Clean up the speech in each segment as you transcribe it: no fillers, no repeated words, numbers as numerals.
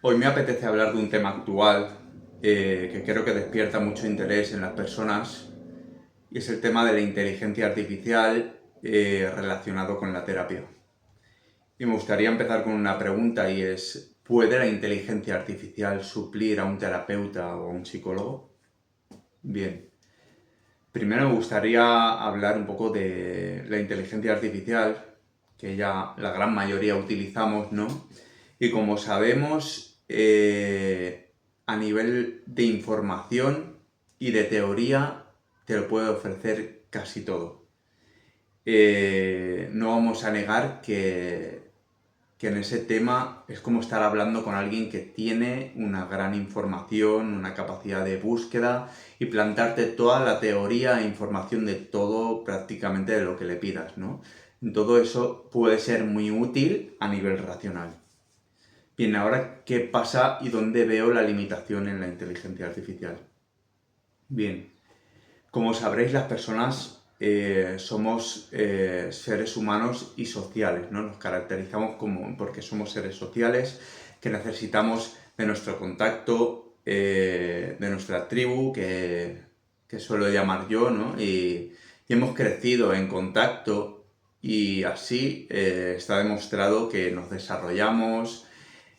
Hoy me apetece hablar de un tema actual que creo que despierta mucho interés en las personas y es el tema de la inteligencia artificial relacionado con la terapia. Y me gustaría empezar con una pregunta y es, ¿puede la inteligencia artificial suplir a un terapeuta o a un psicólogo? Bien, primero me gustaría hablar un poco de la inteligencia artificial, que ya la gran mayoría utilizamos, ¿no? Y como sabemos, a nivel de información y de teoría, te lo puede ofrecer casi todo. No vamos a negar que en ese tema es como estar hablando con alguien que tiene una gran información, una capacidad de búsqueda y plantarte toda la teoría e información de todo prácticamente de lo que le pidas, ¿no? Todo eso puede ser muy útil a nivel racional. Bien, ahora, ¿qué pasa y dónde veo la limitación en la inteligencia artificial? Bien, como sabréis, las personas somos seres humanos y sociales, ¿no? Nos caracterizamos porque somos seres sociales que necesitamos de nuestro contacto, de nuestra tribu, que suelo llamar yo, ¿no? Y hemos crecido en contacto y así está demostrado que nos desarrollamos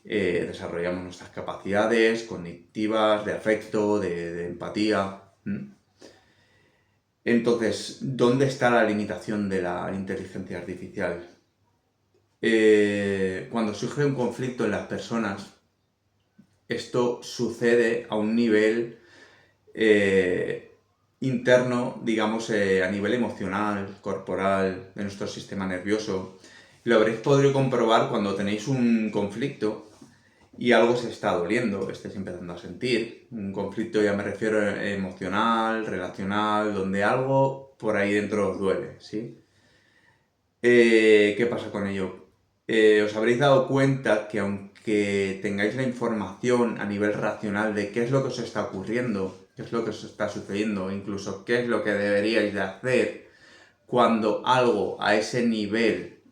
nuestras capacidades cognitivas, de afecto, de empatía. Entonces, ¿dónde está la limitación de la inteligencia artificial? Cuando surge un conflicto en las personas, esto sucede a un nivel interno, digamos, a nivel emocional, corporal, de nuestro sistema nervioso. Lo habréis podido comprobar cuando tenéis un conflicto y algo se está doliendo, estáis empezando a sentir. Un conflicto, ya me refiero emocional, relacional, donde algo por ahí dentro os duele, ¿sí? ¿Qué pasa con ello? Os habréis dado cuenta que aunque tengáis la información a nivel racional de qué es lo que os está ocurriendo, qué es lo que os está sucediendo, incluso qué es lo que deberíais de hacer cuando algo a ese nivel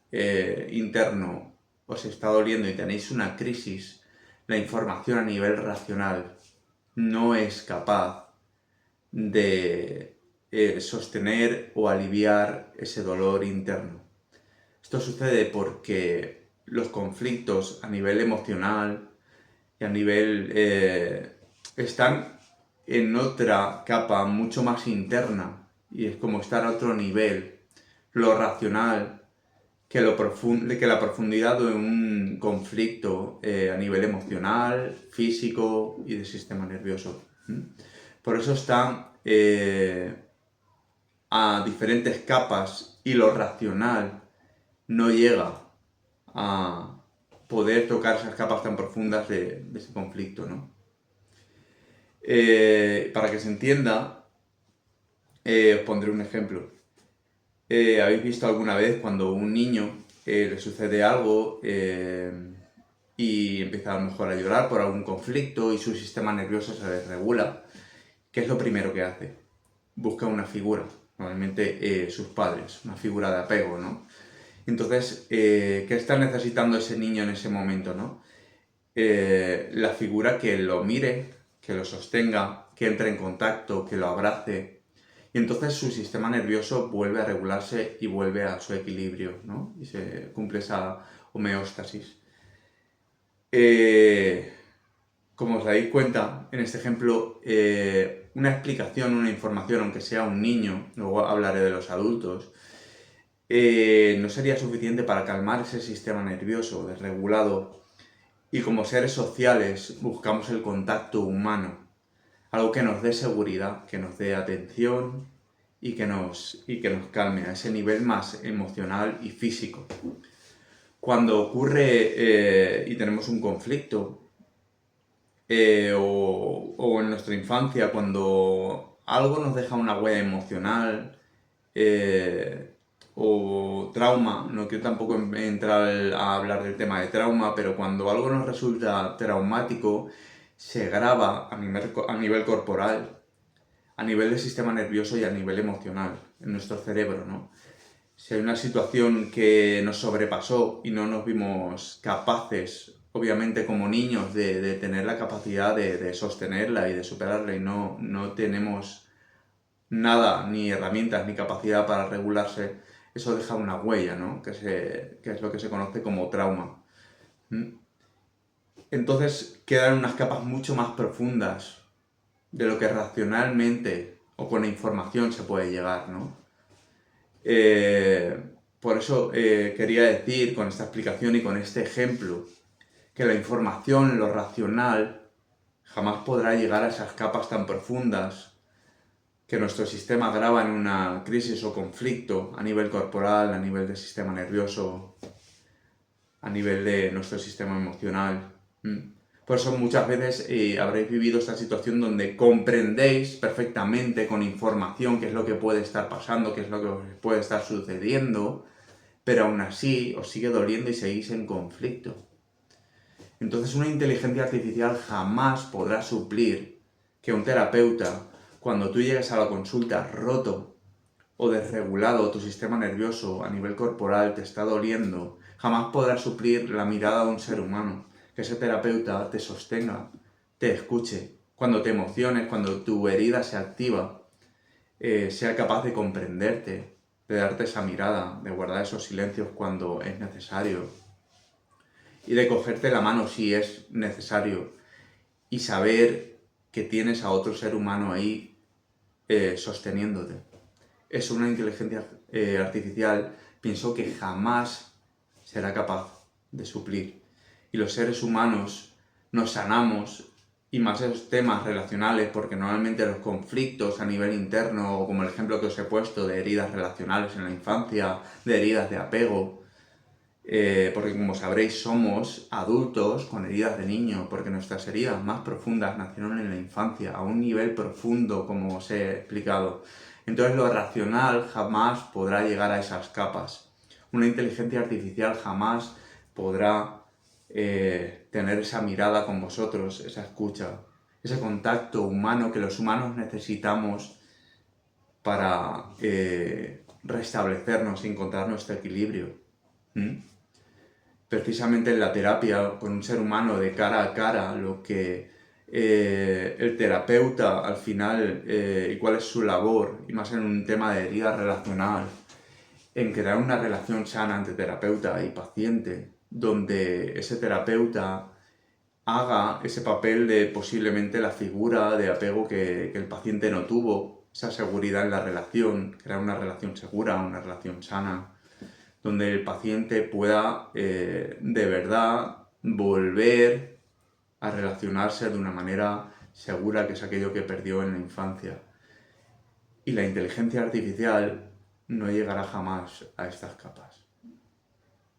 interno os está doliendo y tenéis una crisis, la información a nivel racional no es capaz de sostener o aliviar ese dolor interno. Esto sucede porque los conflictos a nivel emocional y a nivel están en otra capa mucho más interna y es como estar a otro nivel. Lo racional que la profundidad de un conflicto a nivel emocional, físico y de sistema nervioso. Por eso están a diferentes capas y lo racional no llega a poder tocar esas capas tan profundas de ese conflicto, ¿no? Para que se entienda, os pondré un ejemplo. ¿Habéis visto alguna vez cuando a un niño le sucede algo y empieza a lo mejor a llorar por algún conflicto y su sistema nervioso se desregula? ¿Qué es lo primero que hace? Busca una figura, normalmente sus padres, una figura de apego, ¿no? Entonces, ¿qué está necesitando ese niño en ese momento, no? La figura que lo mire, que lo sostenga, que entre en contacto, que lo abrace. Y entonces su sistema nervioso vuelve a regularse y vuelve a su equilibrio, ¿no? Y se cumple esa homeostasis. Eh, Como os dais cuenta, en este ejemplo, una explicación, una información, aunque sea un niño, luego hablaré de los adultos, no sería suficiente para calmar ese sistema nervioso desregulado. Y como seres sociales buscamos el contacto humano, algo que nos dé seguridad, que nos dé atención y que nos calme a ese nivel más emocional y físico. Cuando ocurre y tenemos un conflicto, o en nuestra infancia, cuando algo nos deja una huella emocional o trauma, no quiero tampoco entrar a hablar del tema de trauma, pero cuando algo nos resulta traumático, se graba a nivel corporal, a nivel del sistema nervioso y a nivel emocional, en nuestro cerebro, ¿no? Si hay una situación que nos sobrepasó y no nos vimos capaces obviamente como niños, de tener la capacidad de sostenerla y de superarla y no tenemos nada, ni herramientas, ni capacidad para regularse, eso deja una huella, ¿no? Que es lo que se conoce como trauma. ¿Mm? Entonces quedan unas capas mucho más profundas de lo que racionalmente o con la información se puede llegar, ¿no? Por eso quería decir con esta explicación y con este ejemplo que la información, lo racional, jamás podrá llegar a esas capas tan profundas que nuestro sistema graba en una crisis o conflicto a nivel corporal, a nivel del sistema nervioso, a nivel de nuestro sistema emocional. Por eso muchas veces habréis vivido esta situación donde comprendéis perfectamente con información qué es lo que puede estar pasando, qué es lo que puede estar sucediendo, pero aún así os sigue doliendo y seguís en conflicto. Entonces una inteligencia artificial jamás podrá suplir que un terapeuta, cuando tú llegues a la consulta roto o desregulado tu sistema nervioso a nivel corporal te está doliendo, jamás podrá suplir la mirada de un ser humano. Que ese terapeuta te sostenga, te escuche, cuando te emociones, cuando tu herida se activa, sea capaz de comprenderte, de darte esa mirada, de guardar esos silencios cuando es necesario y de cogerte la mano si es necesario y saber que tienes a otro ser humano ahí sosteniéndote. Es una inteligencia artificial, pienso que jamás será capaz de suplir. Y los seres humanos nos sanamos, y más esos temas relacionales, porque normalmente los conflictos a nivel interno, o como el ejemplo que os he puesto de heridas relacionales en la infancia, de heridas de apego, porque como sabréis somos adultos con heridas de niño, porque nuestras heridas más profundas nacieron en la infancia, a un nivel profundo como os he explicado. Entonces lo racional jamás podrá llegar a esas capas. Una inteligencia artificial jamás podrá tener esa mirada con vosotros, esa escucha, ese contacto humano que los humanos necesitamos para restablecernos y encontrar nuestro equilibrio. Precisamente en la terapia con un ser humano de cara a cara, lo que el terapeuta al final y cuál es su labor, y más en un tema de herida relacional, en crear una relación sana entre terapeuta y paciente, donde ese terapeuta haga ese papel de posiblemente la figura de apego que el paciente no tuvo, esa seguridad en la relación, crear una relación segura, una relación sana, donde el paciente pueda de verdad volver a relacionarse de una manera segura, que es aquello que perdió en la infancia. Y la inteligencia artificial no llegará jamás a estas capas.